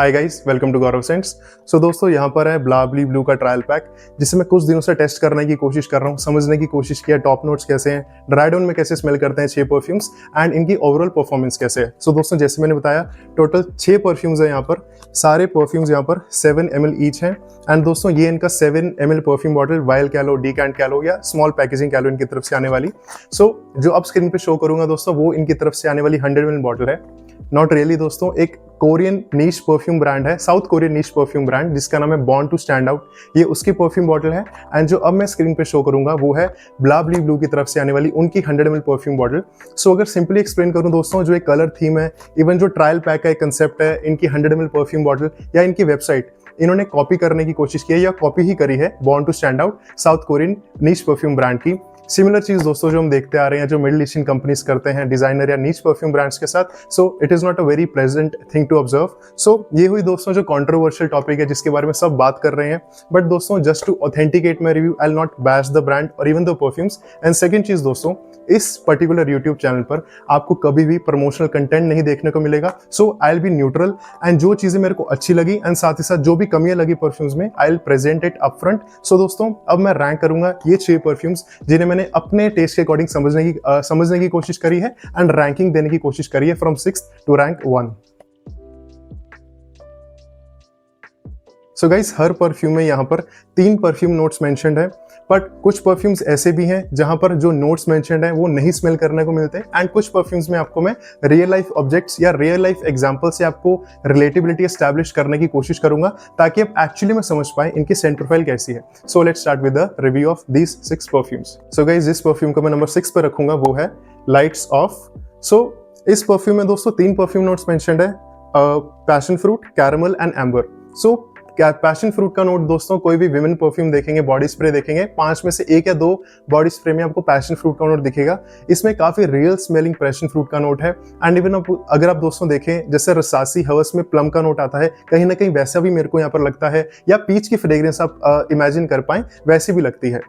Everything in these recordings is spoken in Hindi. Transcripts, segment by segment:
Hi guys, welcome to Gaurav scents. So दोस्तों, यहाँ पर है ब्लाबली ब्लू का ट्रायल पैक, जिसे मैं कुछ दिनों से टेस्ट करने की कोशिश कर रहा हूँ, समझने की कोशिश किया टॉप नोट्स कैसे हैं, ड्राई डाउन में कैसे स्मेल करते हैं 6 परफ्यूम्स एंड इनकी ओवरऑल परफॉर्मेंस कैसे है। सो दोस्तों, जैसे मैंने बताया, टोटल 6 परफ्यूम्स है यहाँ पर। सारे परफ्यूम्स यहाँ पर 7 ml ईच हैं एंड दोस्तों ये इनका 7 ml परफ्यूम बॉटल वाइल कह लो, डीकैंट कह लो या स्मॉल पैकेजिंग कह लो इनकी तरफ से आने वाली। सो जो अब स्क्रीन पे शो करूंगा दोस्तों, वो इनकी तरफ से आने वाली 100 ml बॉटल है। नॉट रियली दोस्तों, एक कोरियन नीश परफ्यूम ब्रांड है, south Korean niche perfume brand, जिसका नाम है बॉर्न टू स्टैंड आउट। ये उसकी परफ्यूम बॉटल है एंड जो अब मैं स्क्रीन पे शो करूंगा वो है ब्लाबली ब्लू की तरफ से आने वाली उनकी 100 ml परफ्यूम बॉटल। सो अगर सिंपली एक्सप्लेन करूं दोस्तों, जो एक कलर थीम है, इवन जो ट्रायल पैक का एक कंसेप्ट है, इनकी 100 ml परफ्यूम बॉटल या इनकी वेबसाइट, इन्होंने कॉपी करने की कोशिश की है या कॉपी ही करी है born to stand out South Korean niche perfume brand की। सिमिलर चीज दोस्तों जो हम देखते आ रहे हैं, जो मिडिल ईस्टर्न कंपनीज करते हैं डिजाइनर या नीच परफ्यूम ब्रांड्स के साथ। So it is not a very pleasant thing to observe. So ये हुई दोस्तों जो कंट्रोवर्शियल टॉपिक है, जिसके बारे में सब बात कर रहे हैं। बट दोस्तों, just to authenticate my review, I will not bash the brand और even the perfumes. And second चीज दोस्तों, इस पर्टिकुलर यूट्यूब चैनल पर आपको कभी भी प्रमोशनल कंटेंट नहीं देखने को मिलेगा। So I will be neutral and जो चीजें मेरे को अच्छी लगी एंड साथ ही साथ जो भी कमियां लगी परफ्यूम्स में, I will present it up front. So दोस्तों, अब मैं रैंक करूंगा ये 6 परफ्यूम्स जिन्हें मैंने अपने टेस्ट के अकॉर्डिंग समझने की कोशिश करी है एंड रैंकिंग देने की कोशिश करी है from 6th to rank 1। So guys, हर परफ्यूम में यहाँ पर 3 परफ्यूम नोट्स मेंशन्ड है, बट कुछ परफ्यूम्स ऐसे भी हैं जहां पर जो नोट्स मेंशन्ड है वो नहीं स्मेल करने को मिलते एंड कुछ परफ्यूम्स में आपको मैं रियल लाइफ ऑब्जेक्ट्स या रियल लाइफ एग्जांपल से आपको रिलेटेबिलिटी एस्टैब्लिश करने की कोशिश करूंगा, ताकि आप एक्चुअली में समझ पाए इनकी सेंट प्रोफाइल कैसी है। So let's start with the review of these 6 perfumes. So guys, जिस परफ्यूम को मैं नंबर 6 पर रखूंगा वो है लाइट्स ऑफ। सो इस परफ्यूम में दोस्तों 3 परफ्यूम नोट्स मेंशन्ड है, passion fruit, caramel and amber. So passion fruit का नोट दोस्तों, कोई भी विमेन परफ्यूम देखेंगे, बॉडी स्प्रे देखेंगे, 5 में से 1 या 2 बॉडी स्प्रे में आपको पैशन फ्रूट का नोट दिखेगा। इसमें काफी रियल स्मेलिंग पैशन फ्रूट का नोट है एंड इवन अगर आप दोस्तों देखें, जैसे रसासी हवस में प्लम का नोट आता है, कहीं ना कहीं वैसा भी मेरे को यहाँ पर लगता है, या पीच की फ्रेग्रेंस आप इमेजिन कर पाए वैसी भी लगती है।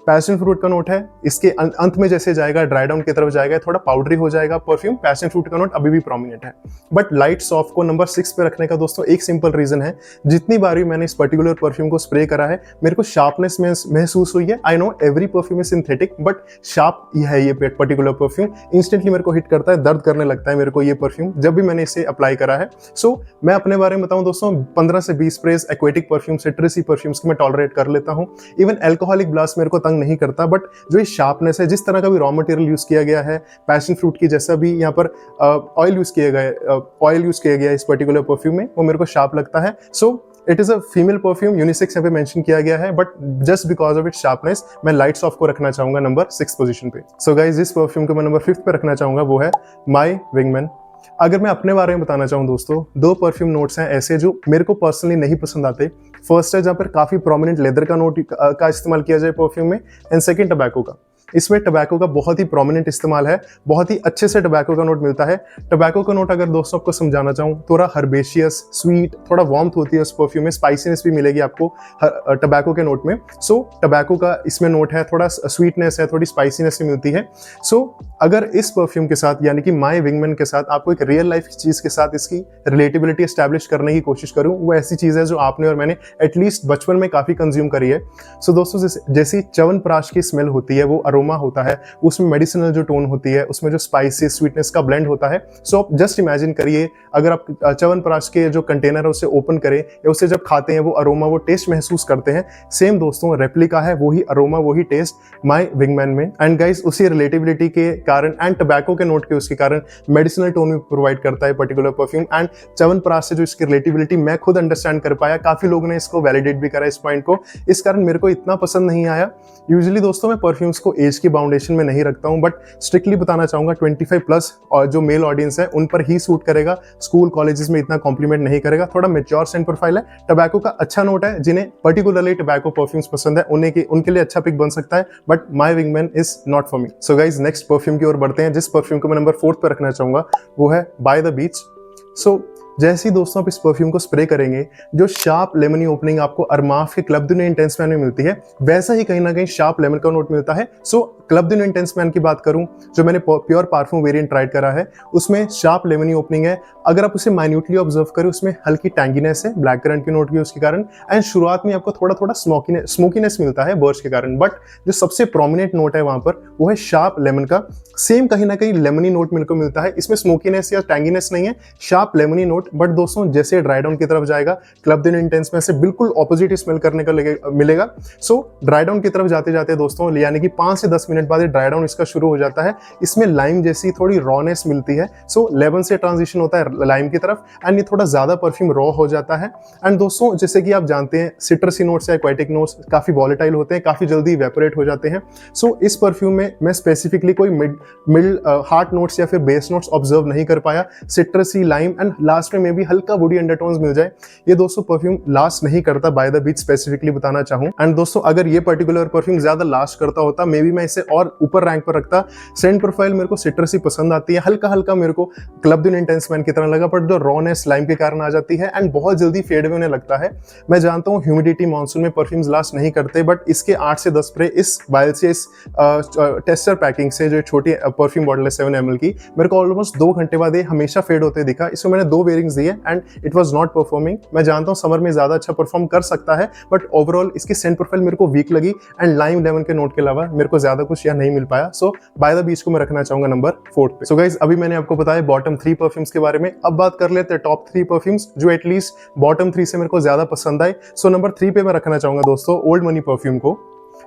पैशन फ्रूट का नोट है, इसके अंत में जैसे जाएगा, ड्राई डाउन की तरफ जाएगा, थोड़ा पाउडरी हो जाएगा परफ्यूम। पैशन फ्रूट का नोट अभी भी प्रोमिनेंट है। बट लाइट्स ऑफ को नंबर 6 पे रखने का दोस्तों एक सिंपल रीजन है, जितनी बार भी मैंने इस पर्टिकुलर परफ्यूम को स्प्रे करा है, मेरे को शार्पनेस महसूस हुई है। I know every perfume is synthetic, but sharp है ये पर्टिकुलर परफ्यूम। इंस्टेंटली मेरे को हिट करता है, दर्द करने लगता है मेरे को ये परफ्यूम जब भी मैंने इसे अप्लाई करा है। सो मैं अपने बारे में बताऊं दोस्तों, 15 से 20 स्प्रेज एक्वेटिक परफ्यूम, सिट्रसी परफ्यूम्स की मैं टॉलरेट कर लेता हूं। इवन एल्कोहलिक ब्लास्ट मेरे को तंग नहीं करता, बट जो ये शार्पनेस है, जिस तरह का भी रॉ मटेरियल यूज किया गया है, पैशन फ्रूट की जैसा भी यहाँ पर ऑयल यूज किया गया इस पर्टिकुलर परफ्यूम में, वो मेरे को शार्प लगता है। सो it is a female perfume, unisex यहाँ पे मेंशन किया गया है, but just because of it sharpness मैं लाइट्स ऑफ को रखना चाहूंगा नंबर 6 पोजीशन पे। सो गाइस, जिस परफ्यूम को मैं नंबर 5 पे रखना चाहूंगा वो है माय विंगमैन। अगर मैं अपने बारे में बताना चाहूँ दोस्तों, 2 परफ्यूम नोट्स हैं ऐसे जो मेरे को पर्सनली नहीं पसंद आते। फर्स्ट है जहाँ पर काफी प्रोमिनेंट लेदर का नोट का इस्तेमाल किया जाए परफ्यूम में, एंड सेकंड टबैको का। इसमें टबैको का बहुत ही प्रोमिनेंट इस्तेमाल है, बहुत ही अच्छे से टबैको का नोट मिलता है। टबैको का नोट अगर दोस्तों आपको समझाना चाहूँ, थोड़ा हर्बेशियस, स्वीट, थोड़ा वार्मथ होती है उस परफ्यूम में, स्पाइसीनेस भी मिलेगी आपको टबैको के नोट में। सो टबैको का इसमें नोट है, थोड़ा स्वीटनेस है, थोड़ी स्पाइसीनेस भी मिलती है। सो अगर इस परफ्यूम के साथ, यानी कि माय विंगमैन के साथ, आपको एक रियल लाइफ चीज के साथ इसकी रिलेटेबिलिटी एस्टैब्लिश करने की कोशिश करूं, वो ऐसी चीज है जो आपने और मैंने एटलीस्ट बचपन में काफी कंज्यूम करी है। सो दोस्तों, जैसी च्यवनप्राश की स्मेल होती है, वो अरोमा होता है, उसमें मेडिसिनल जो टोन होती है, उसमें जो स्पाइसी स्वीटनेस का ब्लेंड होता है। सो आप जस्ट इमेजिन करिए, अगर आप च्यवनप्राश के जो कंटेनर है उसे ओपन करें या उसे जब खाते हैं, वो अरोमा, वो टेस्ट महसूस करते हैं। सेम दोस्तों रेप्लिका है, वही अरोमा, वही टेस्ट माय विंगमैन में। एंड गाइस, उसी रिलेटिविटी के कारण एंड टबैको के नोट के उसके कारण मेडिसिनल टोन भी प्रोवाइड करता है पर्टिकुलर परफ्यूम। एंड च्यवनप्राश से जो इसकी रिलेटिविटी मैं खुद अंडरस्टैंड कर पाया, काफी लोगों ने इसको वैलिडेट भी करा इस पॉइंट को, इस कारण मेरे को इतना पसंद नहीं आया। यूजुअली दोस्तों मैं परफ्यूम्स को एज की बाउंडेशन में नहीं रखता हूं, बट स्ट्रिक्टली बताना चाहूंगा 25+ और जो मेल ऑडियंस है उन पर ही सूट करेगा। स्कूल कॉलेजेस में इतना कॉम्प्लीमेंट नहीं करेगा, थोड़ा मेच्योर सेंट प्रोफाइल है। टबैको का अच्छा नोट है, जिन्हें पर्टिकुलरली टबैको परफ्यूम्स पसंद है उनके लिए अच्छा पिक बन सकता है, but my wingman is not for me. So guys, next perfume की ओर बढ़ते हैं। जिस परफ्यूम को मैं नंबर 4 पे रखना चाहूंगा वो है बाय द बीच। सो जैसे ही दोस्तों आप इस परफ्यूम को स्प्रे करेंगे, जो शार्प लेमनी ओपनिंग आपको अरमाफ के club de nuit intense man में मिलती है, वैसा ही कहीं ना कहीं शार्प लेमन का नोट मिलता है। So club de nuit intense man की बात करूं, जो मैंने प्योर पार्फूम वेरिएंट ट्राई करा है, उसमें शार्प लेमनी ओपनिंग है। अगर आप उसे माइन्यूटली ऑब्जर्व करें, उसमें हल्की टैंगीनेस है ब्लैक करंट की नोट की उसके कारण, एंड शुरुआत में आपको थोड़ा थोड़ा स्मोकीनेस मिलता है बर्च के कारण, बट जो सबसे प्रोमिनेंट नोट है वहां पर वो है शार्प लेमन का। सेम कहीं ना कहीं लेमनी नोट मिलकर मिलता है, इसमें स्मोकीनेस या टैंगीनेस नहीं है, शार्प लेमनी नोट। बट दोस्तों जैसे ड्राई डाउन की तरफ जाएगा, क्लब द न्यू इंटेंस में से बिल्कुल ऑपोजिट स्मेल करने का मिलेगा। सो ड्राई डाउन की तरफ जाते जाते दोस्तों, यानी कि 5 से 10 मिनट बाद ड्राई डाउन इसका शुरू हो जाता है, इसमें लाइम जैसी थोड़ी रॉनेस मिलती है। सो लेमन से ट्रांजिशन होता है लाइम की तरफ, एंड ये थोड़ा ज्यादा परफ्यूम रॉ हो जाता है। एंड दोस्तों जैसे कि आप जानते हैं, सिट्रसी नोट्स या एक्वाटिक नोट्स काफी वॉलेटाइल होते हैं, काफी जल्दी इवेपोरेट हो जाते हैं। सो इस परफ्यूम में मैं स्पेसिफिकली कोई मिड हार्ट नोट्स या फिर बेस नोट्स ऑब्जर्व नहीं कर पाया। सिट्रसी, लाइम एंड लास्ट में भी हल्का वुडी अंडरटोन्स मिल जाए। ये दोस्तों परफ्यूम लास्ट नहीं करता, बाय द बीच स्पेसिफिकली बताना चाहूं। एंड दोस्तों अगर ये पर्टिकुलर परफ्यूम ज्यादा लास्ट करता होता, मे बी मैं इसे और ऊपर रैंक पर रखता। सेंट प्रोफाइल मेरे को सिट्रसी पसंद आती है, हल्का हल्का मेरे को club de nuit intense man की तरह लगा, बट जो रॉनेस लाइम के कारण आ जाती है एंड बहुत जल्दी फेड होने लगता है। मैं जानता हूँ ह्यूमिडिटी मानसून में परफ्यूम्स लास्ट नहीं करते, बट इसके 8 से 10 स्प्रे इस वायल से, इस टेस्टर पैकिंग से, जो छोटी परफ्यूम बॉटल है 7 ml की, मेरे को ऑलमोस्ट 2 घंटे बाद ये हमेशा फेड होते दिखा। इसमें मैंने 2 वेरिंग्स दिए and it was not performing. मैं जानता हूँ समर में ज्यादा अच्छा परफॉर्म कर सकता है, बट ओवरऑल इसकी सेंट प्रोफाइल मेरे को वीक लगी एंड लाइम लेमन के नोट के अलावा मेरे को ज्यादा कुछ यहाँ नहीं मिल पाया। सो बाय द बीच को मैं रखना चाहूंगा नंबर 4 पे। सो गाइस अभी मैंने आपको बताया बॉटम 3 परफ्यूम्स के बारे में, अब बात कर लेते हैं टॉप 3 परफ्यूम्स जो एटलीस्ट बॉटम 3 से मेरे को ज्यादा पसंद आए। सो नंबर 3 पे मैं रखना चाहूंगा दोस्तों ओल्ड मनी परफ्यूम को।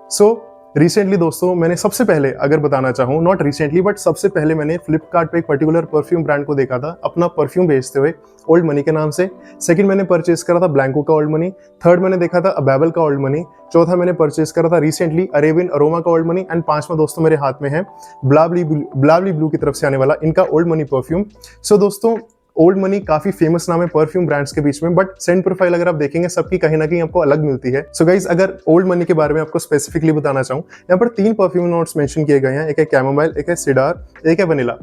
सो रिसेंटली दोस्तों मैंने सबसे पहले अगर बताना चाहूँ, नॉट रिसेंटली बट सबसे पहले मैंने फ्लिपकार्ट पे एक पर्टिकुलर परफ्यूम ब्रांड को देखा था अपना परफ्यूम बेचते हुए, ओल्ड मनी के नाम से। सेकंड मैंने परचेस करा था ब्लैंको का ओल्ड मनी। थर्ड मैंने देखा था अबैबल का ओल्ड मनी। चौथा मैंने परचेस करा था रिसेंटली अरेबियन अरोमा का ओल्ड मनी। एंड पांचवा दोस्तों मेरे हाथ में है ब्लावली ब्लू की तरफ से आने वाला इनका ओल्ड मनी परफ्यूम। सो दोस्तों ओल्ड मनी काफी फेमस नाम है परफ्यूम ब्रांड्स के बीच में, बट सेंट प्रोफाइल अगर आप देखेंगे सबकी कहीं ना कहीं आपको अलग मिलती है। सो गाइज अगर ओल्ड मनी के बारे में आपको स्पेसिफिकली बताना चाहूँ, यहाँ पर 3 परफ्यूम नोट्स मेंशन किए गए हैं। एक है कैमोमाइल, एक है सिडार, एक है वनीला।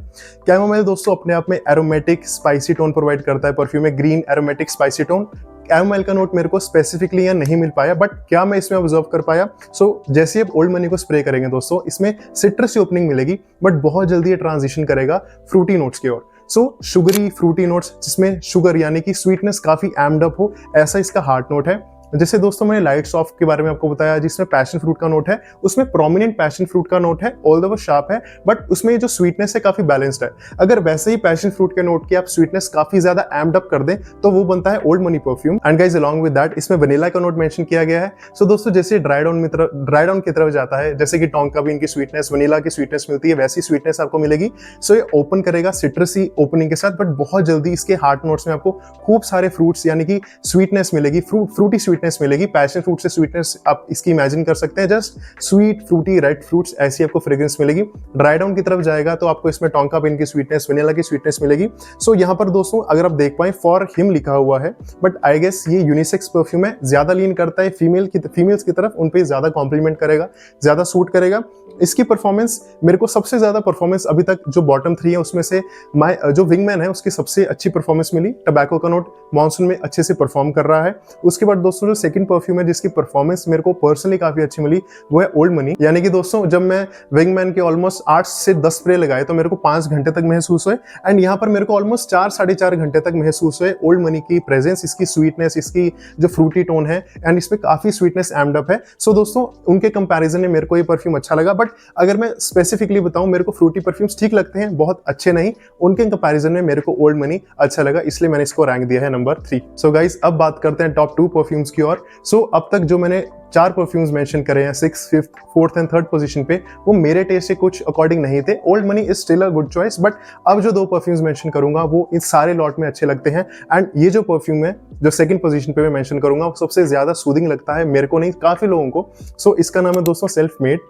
कैमोमाइल दोस्तों अपने आप में एरोमेटिक स्पाइसी टोन प्रोवाइड करता है परफ्यूम में, green aromatic spicy tone. Chamomile का नोट मेरे को स्पेसिफिकली यहाँ नहीं मिल पाया, बट क्या मैं इसमें ऑब्जर्व कर पाया, सो जैसे आप ओल्ड मनी को स्प्रे करेंगे दोस्तों, इसमें सिट्रस ओपनिंग मिलेगी, बट बहुत जल्दी ये ट्रांजिशन करेगा फ्रूटी नोट्स की ओर। सो शुगरी फ्रूटी नोट्स, जिसमें शुगर यानी कि स्वीटनेस काफी एम्ड अप हो, ऐसा इसका हार्ट नोट है। जैसे दोस्तों मैंने लाइट सॉफ्ट के बारे में आपको बताया, जिसमें पैशन फ्रूट का नोट है, उसमें प्रोमिनेंट पैशन फ्रूट का नोट है, ऑल्दो वो शार्प है, बट उसमें जो स्वीटनेस है काफी बैलेंस्ड है। अगर वैसे ही पैशन फ्रूट के नोट की आप स्वीटनेस काफी ज्यादा एम्ड अप कर दें तो वो बनता है old money perfume. And guys along with that इसमें वनीला का नोट मेंशन किया गया है। सो दोस्तों जैसे ड्राई डाउन की तरफ जाता है, जैसे कि टोंका बीन की स्वीटनेस, वनीला की स्वीटनेस मिलती है, वैसी स्वीटनेस आपको मिलेगी। सो ये ओपन करेगा सिट्रसी ओपनिंग के साथ, बट बहुत जल्दी इसके हार्ट नोट्स में आपको खूब सारे फ्रूट्स यानी कि स्वीटनेस मिलेगी, फ्रूटी स्वीटनेस मिलेगी। पैशन फ्रूट से स्वीटनेस आप इसकी इमेजिन कर सकते हैं, just sweet Frooti red fruits, ऐसी आपको फ्रेग्रेंस मिलेगी। ड्राई डाउन की तरफ जाएगा तो आपको इसमें टोंका बीन की स्वीटनेस, वनीला की स्वीटनेस मिलेगी। सो यहाँ पर दोस्तों अगर आप देख पाए फॉर हिम लिखा हुआ है, बट आई गेस ये यूनिसेक्स परफ्यूम है, ज्यादा लीन करता है फीमेल्स की तरफ, उन पे ज्यादा कॉम्प्लीमेंट करेगा, ज्यादा सूट करेगा। इसकी परफॉर्मेंस मेरे को सबसे ज्यादा परफॉर्मेंस अभी तक जो बॉटम 3 है उसमें से जो विंगमैन है उसकी सबसे अच्छी परफॉर्मेंस मिली। टबैको का नोट मॉनसून में अच्छे से परफॉर्म कर रहा है। उसके बाद दोस्तों जो सेकंड परफ्यूम है जिसकी परफॉर्मेंस मेरे को पर्सनली काफी अच्छी मिली, वो है ओल्ड मनी। यानी कि दोस्तों जब मैं विंगमैन के ऑलमोस्ट 8 से 10 स्प्रे लगाए तो मेरे को 5 घंटे तक महसूस हुए, एंड यहाँ पर मेरे को ऑलमोस्ट 4 साढ़े 4 घंटे तक महसूस हुए ओल्ड मनी की प्रेजेंस, इसकी स्वीटनेस, इसकी जो फ्रूटी टोन है, एंड इसमें काफी स्वीटनेस एम्ड अप है। सो दोस्तों उनके कंपैरिजन में मेरे को ये परफ्यूम अच्छा लगा, बट अगर मैं स्पेसिफिकली बताऊं, मेरे को फ्रूटी परफ्यूम्स ठीक लगते हैं, बहुत अच्छे नहीं, उनके कंपैरिजन में मेरे को ओल्ड मनी अच्छा लगा, इसलिए मैंने इसको रैंक दिया है नंबर 3। सो गाइस अब बात करते हैं टॉप 2 परफ्यूम्स की ओर। सो अब तक जो मैंने 4 परफ्यूम्स मेंशन करे हैं 6th, 5th, 4th and 3rd position पे, वो मेरे टेस्ट से कुछ अकॉर्डिंग नहीं थे। Old money is still a good choice, but अब जो 2 परफ्यूम्स मेंशन करूंगा वो इन सारे लॉट में अच्छे लगते हैं। एंड ये जो परफ्यूम है जो 2nd पोजीशन पे मैं मेंशन करूंगा वो सबसे ज्यादा सूदिंग लगता है मेरे को, नहीं काफी लोगों को। सो इसका नाम है दोस्तों सेल्फ मेड।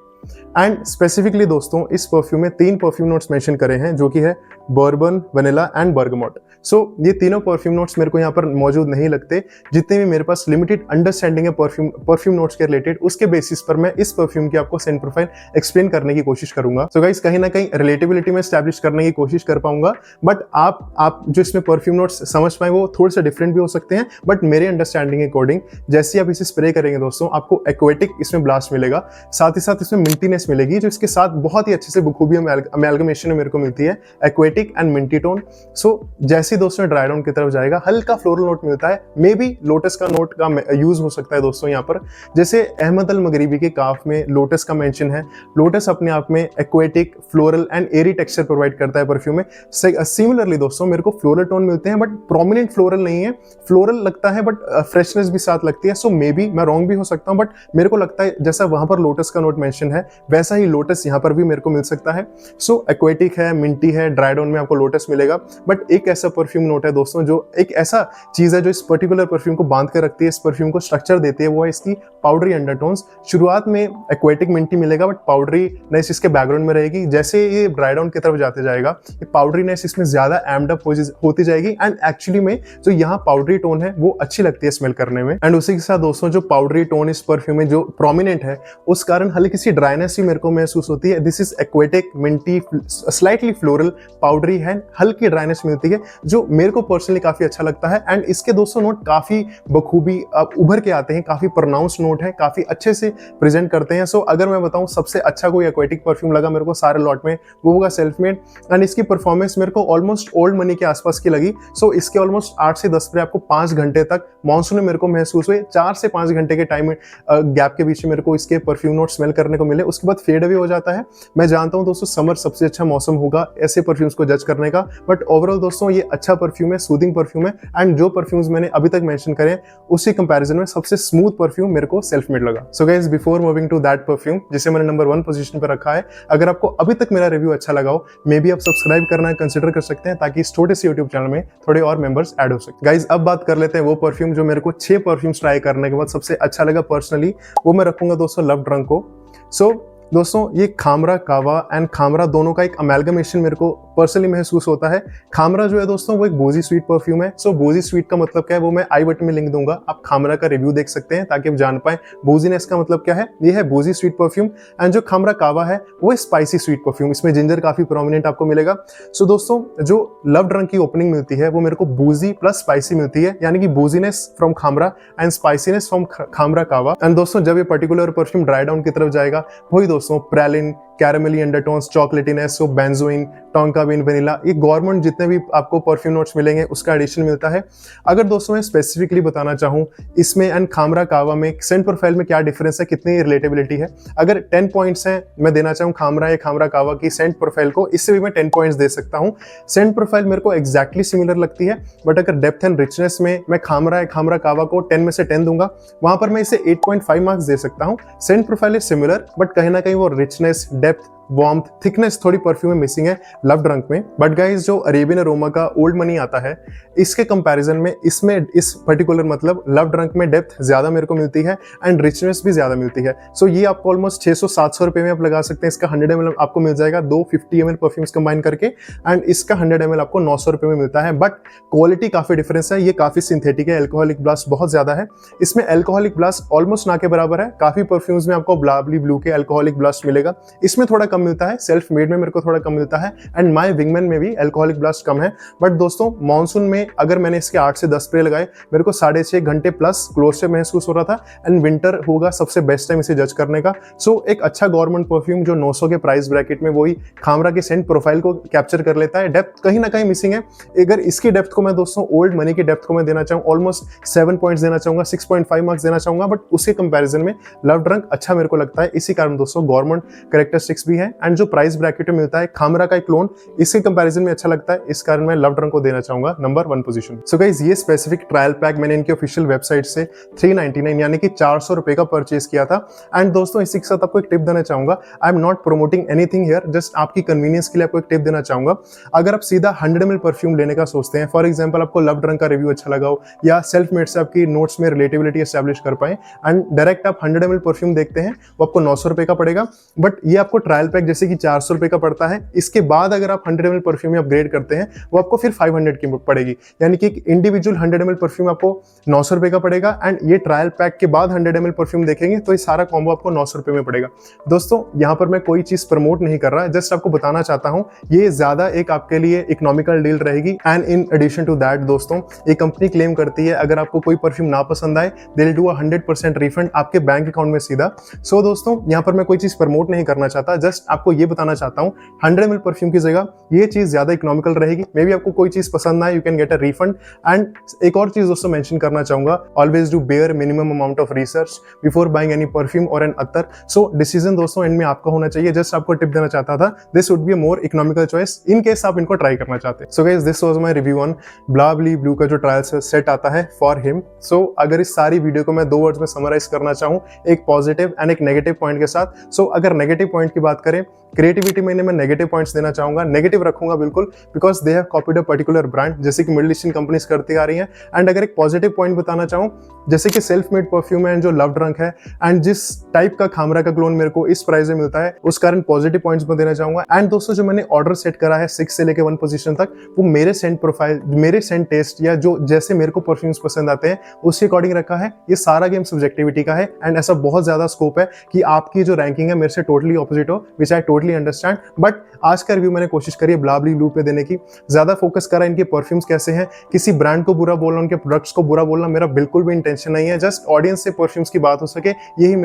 एंड स्पेसिफिकली दोस्तों इस परफ्यूम में 3 परफ्यूम नोट्स मेंशन करे हैं, जो कि है बर्बन, वनीला एंड बर्गमॉट। सो ये तीनों परफ्यूम नोट्स मेरे को यहाँ पर मौजूद नहीं लगते। जितने भी मेरे पास लिमिटेड अंडरस्टैंडिंग है परफ्यूम नोट्स के रिलेटेड, उसके बेसिस पर मैं इस परफ्यूम की आपको सेंट प्रोफाइल एक्सप्लेन करने की कोशिश करूंगा। सो गाइस, कहीं ना कहीं रिलेटेबिलिटी में एस्टैब्लिश करने की कोशिश कर पाऊंगा, बट आप जो इसमें परफ्यूम नोट्स समझ पाए वो थोड़े से डिफरेंट भी हो सकते हैं, बट मेरे अंडरस्टैंडिंग के अकॉर्डिंग जैसे आप इसे स्प्रे करेंगे दोस्तों, आपको एक्वेटिक इसमें ब्लास्ट मिलेगा, साथ ही साथ इसमें मिंटीनेस मिलेगी, जो इसके साथ बहुत ही अच्छे से बखूबी अमेलगमेशन में मेरे को मिलती है, एक्वेटिक एंड मिंटी टोन। सो जैसे दोस्तों ड्राई डाउन की तरफ जाएगा, हल्का फ्लोरल नोट मिलता है, मे बी लोटस का नोट का यूज हो सकता है दोस्तों यहाँ पर। जैसे अहमद अल मगरिबी के काफ में लोटस का मेंशन है, लोटस अपने आप में aquatic, floral and airy texture provide करता है परफ्यूम में। सिमिलरली दोस्तों मेरे को फ्लोरल टोन मिलते हैं, बट प्रोमिनेंट फ्लोरल नहीं है, फ्लोरल लगता है बट फ्रेशनेस भी साथ लगती है। सो मे बी मैं रॉन्ग भी हो सकता हूं, बट मेरे को लगता है जैसा वहां पर लोटस का नोट मेंशन है, वैसा ही लोटस यहाँ पर भी मेरे को मिल सकता है। सो एक्वेटिक है, मिंटी है, ड्राई डाउन में आपको लोटस मिलेगा, बट एक ऐसा परफ्यूम नोट है दोस्तों, जो एक ऐसा चीज है जो इस पर्टिकुलर परफ्यूम को बांध कर रखती है, इस परफ्यूम को स्ट्रक्चर देती है, वो है इसकी पाउडरी अंडरटोन्स। शुरुआत में एक्वेटिक मिंटी मिलेगा, बट पाउडरीनेस इसके बैकग्राउंड में रहेगी। जैसे ये ड्राई डाउन की तरफ जाते जाएगा, ये पाउडरीनेस इसमें ज्यादा एम्ड अप होती जाएगी, एंड एक्चुअली में जो यहाँ पाउडरी टोन है वो अच्छी लगती है स्मेल करने में। एंड उसी के साथ दोस्तों जो पाउडरी टोन इस परफ्यूम में जो प्रोमिनेंट है, उस कारण हल्की सी ड्राइनेस भी मेरे को महसूस होती है। This is aquatic, Minty, slightly floral, powdery है, हल्की ड्राइनेस मिलती है, जो मेरे को पर्सनली काफी अच्छा लगता है। एंड इसके दोस्तों नोट काफी बखूबी उभर के आते हैं, काफी प्रोनाउंस नोट है, काफी अच्छे से प्रेजेंट करते हैं। सो अगर मैं बताऊं सबसे अच्छा कोई एक्वेटिक परफ्यूम लगा मेरे को सारे लॉट में, वो होगा सेल्फ मेड। एंड इसकी परफॉर्मेंस मेरे को ऑलमोस्ट ओल्ड मनी के आसपास की लगी। सो इसके ऑलमोस्ट 8 से 10 स्प्रे आपको 5 घंटे तक मॉनसून में मेरे को महसूस हुए। 4 से 5 घंटे के टाइम गैप के बीच में मेरे को इसके परफ्यूम नोट स्मेल करने को मिले, उसके बाद फेड अवे हो जाता है। मैं जानता हूं दोस्तों समर सबसे अच्छा मौसम होगा ऐसे परफ्यूम्स को जज करने का, बट ओवरऑल दोस्तों ये अच्छा परफ्यूम है, सूदिंग परफ्यूम है। एंड जो परफ्यूम्स मैंने अभी तक मेंशन करे उसी कंपैरिजन में सबसे स्मूथ परफ्यूम मेरे को सेल्फ मेड लगा। So guys, before moving to that perfume जिसे मैंने नंबर 1 पोजीशन पर रखा है, अगर आपको अभी तक मेरा रिव्यू अच्छा लगा हो, मे बी आप सब्सक्राइब करना कंसिडर कर सकते हैं, ताकि इस छोटे से यूट्यूब चैनल में थोड़े और मेंबर्स ऐड हो सके। गाइस, अब बात कर लेते हैं वो परफ्यूम जो मेरे को 6 परफ्यूम्स ट्राई करने के बाद सबसे अच्छा लगा पर्सनली। वो मैं रखूंगा दोस्तों लव ड्रंक को। सो दोस्तों ये खामरा कावा एंड खामरा दोनों का एक अमेलगमेशन मेरे को पर्सनली महसूस होता है। खामरा जो है दोस्तों वो एक बोजी स्वीट परफ्यूम है। सो बोजी स्वीट का मतलब क्या है वो मैं आई बटन में लिंक दूंगा, आप खामरा का रिव्यू देख सकते हैं ताकि आप जान पाए बोजीनेस का मतलब क्या है। ये है बोजी स्वीट परफ्यूम। एंड जो खामरा कावा है वो स्पाइसी स्वीट परफ्यूम, इसमें जिंजर काफी प्रोमिनेंट आपको मिलेगा। सो दोस्तों जो लव ड्रंक की ओपनिंग मिलती है वो मेरे को बोजी प्लस स्पाइसी मिलती है, यानी कि booziness from Khamrah and spiciness from Khamrah Qahwa. And दोस्तों जब ये पर्टिकुलर परफ्यूम ड्राई डाउन की तरफ जाएगा, वही दोस्तों praline, caramelly undertones, chocolatiness, so benzoin, tonka bean, vanilla, ये गवर्नमेंट जितने भी आपको परफ्यूम नोट्स मिलेंगे उसका एडिशन मिलता है। अगर दोस्तों मैं स्पेसिफिकली बताना चाहूँ इसमें एंड खामरा कावा में सेंट प्रोफाइल में क्या डिफरेंस है, कितनी रिलेटेबिलिटी है, अगर 10 पॉइंट्स हैं मैं देना चाहूँ खामरा या खामरा कावा की सेंट प्रोफाइल को, इससे भी मैं 10 पॉइंट्स दे सकता हूँ। सेंट प्रोफाइल मेरे को एक्जैक्टली सिमिलर लगती है, बट अगर डेप्थ एंड रिचनेस में मैं खामरा या खामरा कावा को 10 में से 10 दूंगा, वहां पर मैं इसे 8.5 मार्क्स दे सकता हूँ। Saint profile is similar, but कहीं ना कहीं वो रिचनेस, डेप्थ, वार्मथ, थिकनेस थोड़ी परफ्यूम में मिसिंग है लव ड्रंक में। बट गाइस जो अरेबियन अरोमा का ओल्ड मनी आता है, इसके कंपैरिजन में इसमें इस पर्टिकुलर मतलब लव ड्रंक में डेप्थ ज्यादा मेरे को मिलती है एंड रिचनेस भी ज्यादा मिलती है। सो ये आपको ऑलमोस्ट 600-700 रुपए में आप लगा सकते हैं। इसका 100 ml आपको मिल जाएगा, 2 50 ml परफ्यूम्स कंबाइन करके, एंड इसका 100 ml आपको 900 रुपए में मिलता है। बट क्वालिटी काफी डिफरेंस है, ये काफी सिंथेटिक है, एल्कोहलिक ब्लास्ट बहुत ज्यादा है इसमें, एल्कोहलिक ब्लास्ट ऑलमोस्ट ना के बराबर है। काफी परफ्यूम्स में आपको ब्लाबली ब्लू के एल्कोहलिक ब्लास्ट मिलेगा, इसमें थोड़ा कम मिलता है, सेल्फ मेड में मेरे को थोड़ा कम मिलता है, एंड माय विंगमैन में भी एल्कोहलिक ब्लास्ट कम है। बट दोस्तों मॉनसून में अगर मैंने इसके 8 से 10 स्प्रे लगाए, मेरे को 6.5 घंटे प्लस क्लोज से महसूस हो रहा था, एंड विंटर होगा सबसे बेस्ट टाइम इसे जज करने का। सो एक अच्छा गवर्नमेंट परफ्यूम जो 900 के प्राइस ब्रैकेट में वही खामरा के सेंट प्रोफाइल को कैप्चर कर लेता है। डेप्थ कहीं ना कहीं मिसिंग है। अगर इसकी डेप्थ को मैं दोस्तों ओल्ड मनी की डेप्थ को मैं देना चाहूँ, ऑलमोस्ट 7 पॉइंट्स देना चाहूंगा, 6.5 मार्क्स देना चाहूंगा, बट उसके कंपैरिजन में लव ड्रंक अच्छा मेरे को लगता है। इसी कारण दोस्तों गवर्नमेंट कैरेक्टरिस्टिक्स भी है, एंड जो प्राइस ब्रैकेट में मिलता है खामरा का एक क्लोन, इसके कंपैरिजन में अच्छा लगता है, इस कारण मैं लव ड्रंक को देना चाहूंगा नंबर 1 पोजीशन। सो गाइस ये स्पेसिफिक ट्रायल पैक मैंने इनकी ऑफिशियल वेबसाइट से 399 यानी कि 400 रुपए का परचेज किया था। एंड दोस्तों इसी के साथ आपको एक टिप देना चाहूंगा, I am not promoting anything here, just आपकी कन्वीनियंस के लिए आपको एक टिप देना चाहूंगा। अगर आप सीधा 100 ml परफ्यूम लेने का सोचते हैं, फॉर एग्जाम्पल आपको लव ड्रंक का रिव्यू अच्छा लगा हो या सेल्फ मेड से आपकी नोट्स में रिलेटेबिलिटी एस्टैब्लिश कर पाए, एंड डायरेक्ट आप 100 ml परफ्यूम देखते हैं, वो आपको 900 रुपए का पड़ेगा। बट ये आपको ट्रायल पैक जैसे कि 400 रुपए का पड़ता है, इसके बाद अगर आप 100 ml परफ्यूम में अपग्रेड करते हैं वो आपको फिर 500 की पड़ेगी, यानी कि एक इंडिविजुअल 100 ml परफ्यूम आपको 900 रुपए का पड़ेगा। एंड ये ट्रायल पैक के बाद 100 ml परफ्यूम देखेंगे तो ये सारा कॉम्बो आपको 900 रुपए में पड़ेगा। दोस्तों यहाँ पर मैं कोई चीज प्रमोट नहीं कर रहा, जस्ट आपको बताना चाहता हूँ ये ज्यादा एक आपके लिए इकोनॉमिकल डील रहेगी। And in addition to that दोस्तों, ये कंपनी क्लेम करती है अगर आपको कोई परफ्यूम ना पसंद आए दे विल डू 100% रिफंड आपके बैंक अकाउंट में सीधा। सो दोस्तों यहाँ पर मैं कोई चीज प्रमोट नहीं करना चाहता, जस्ट आपको ये बताना चाहता हूँ 100 ml परफ्यूम की जगह ये चीज ज्यादा इकोनॉमिकल रहेगी। मे बी आपको कोई चीज पसंद आए, you can get a refund. And एक और चीज दोस्तों मेंशन करना चाहूंगा, always do bare minimum amount of research before buying any perfume और एन अतर। सो डिसीजन दोस्तों एंड में आपका होना चाहिए। जस्ट आपको टिप देना चाहता था, this would be a more economical choice in case आप इनको ट्राई करना चाहते हैं। So guys this was my review on Blabli Blue का जो ट्रायल सेट आता है फॉर हिम। सो अगर इस सारी वीडियो को मैं 2 वर्ड्स में समराइज करना चाहूँ, एक पॉजिटिव एंड एक नेगेटिव पॉइंट के साथ। सो अगर नेगेटिव पॉइंट की बात करें, क्रिएटिविटी में मैं नेगेटिव पॉइंट्स देना चाहूंगा, नेगेटिव रखूंगा बिल्कुल, because they have copied a particular brand जैसे कि मिडिल ईस्टर्न कंपनीज करती आ रही हैं। एंड अगर एक पॉजिटिव पॉइंट बताना चाहूँ, जैसे कि सेल्फ मेड परफ्यूम है जो लव ड्रंक है, एंड जिस टाइप का खामरा का क्लोन मेरे को इस प्राइस में मिलता है उस कारण पॉजिटिव पॉइंट्स में देना चाहूंगा। एंड दोस्तों जो मैंने ऑर्डर सेट करा है 6 से लेकर 1 पोजीशन तक, वो मेरे सेंट प्रोफाइल, मेरे सेंट टेस्ट या जो जैसे मेरे को परफ्यूम्स पसंद आते हैं उसके अकॉर्डिंग रखा है। ये सारा गेम सब्जेक्टिविटी का है एंड ऐसा बहुत ज्यादा स्कोप है कि आपकी जो रैंकिंग है मेरे से टोटली ऑपोजिट हो, विच आई टोटली अंडरस्टैंड। बट आज का रिव्यू मैंने कोशिश करी है ब्लाबली ब्लू पे देने की, ज्यादा फोकस करा इनके परफ्यूम्स कैसे हैं। किसी ब्रांड को बुरा बोलना, उनके प्रोडक्ट्स को बुरा बोलना मेरा बिल्कुल भी इंटेंशन नहीं है, जस्ट ऑडियंस से परफ्यूम्स की बात हो सके, यही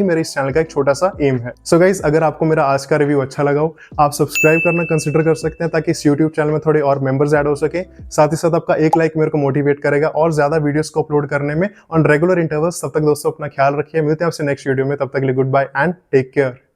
मेरे इस चैनल का एक छोटा सा एम है। सो गाइस अगर आपको मेरा आज का रिव्यू अच्छा लगा हो, आप सब्सक्राइब करना कंसिडर कर सकते हैं ताकि इस यूट्यूब चैनल में थोड़े और मेंबर्स ऐड हो सके। साथ ही साथ आपका एक लाइक मेरे को मोटिवेट करेगा और ज्यादा वीडियोस को अपलोड करने में ऑन रेगुलर इंटरवल्स। तब तक दोस्तों अपना ख्याल रखिए, मिलते हैं आपसे नेक्स्ट वीडियो में, तब तक के लिए goodbye and take care.